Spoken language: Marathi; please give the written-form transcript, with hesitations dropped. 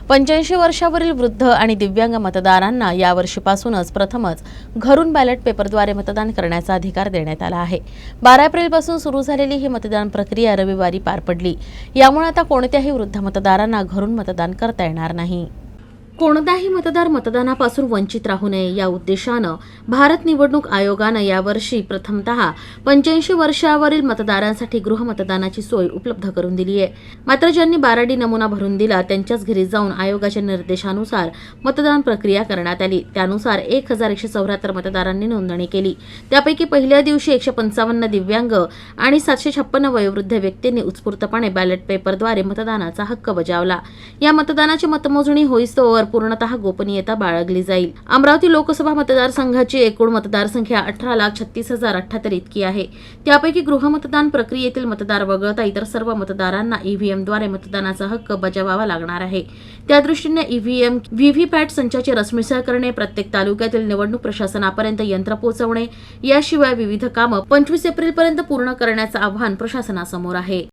85 वर्षावरील वृद्ध आणि दिव्यांग मतदारांना यावर्षीपासूनच प्रथमच घरून बॅलेट पेपरद्वारे मतदान करण्याचा अधिकार देण्यात आला आहे। 12 एप्रिलपासून सुरू झालेली ही मतदान प्रक्रिया रविवारी पार पडली। यामुळे आता कोणत्याही वृद्ध मतदारांना घरून मतदान करता येणार नाही। कोणताही मतदार मतदानापासून वंचित राहू नये या उद्देशानं भारत निवडणूक आयोगानं यावर्षी प्रथमतः 85 वर्षावरील मतदारांसाठी गृहमतदानाची सोय उपलब्ध करून दिली आहे। मात्र ज्यांनी 12D नमुना भरून दिला त्यांच्याच घरी जाऊन आयोगाच्या निर्देशानुसार मतदान प्रक्रिया करण्यात आली। त्यानुसार 1174 मतदारांनी नोंदणी केली। त्यापैकी पहिल्या दिवशी 155 दिव्यांग आणि 756 वयोवृद्ध व्यक्तींनी उत्स्फूर्तपणे बॅलेट पेपरद्वारे मतदानाचा हक्क बजावला। या मतदानाची मतमोजणी होईस्तोवर पूर्णतः गोपनीयता बाळगली जाईल। अमरावती लोकसभा मतदारसंघाची एकूण मतदारसंख्या 18,36,078 इतकी आहे। त्यापैकी गृहमतदान प्रक्रियेतील मतदार वगळता इतर सर्व मतदारांना ईव्हीएमद्वारे मतदानाचा हक्क बजावावा लागणार आहे। त्यादृष्टीने ईव्हीएम व्हीव्हीपॅट संचाची रसमिसळ करणे, प्रत्येक तालुक्यातील निवडणूक प्रशासनापर्यंत यंत्र पोहोचवणे याशिवाय विविध कामं 25 एप्रिलपर्यंत पूर्ण करण्याचं आव्हान प्रशासनासमोर आहे।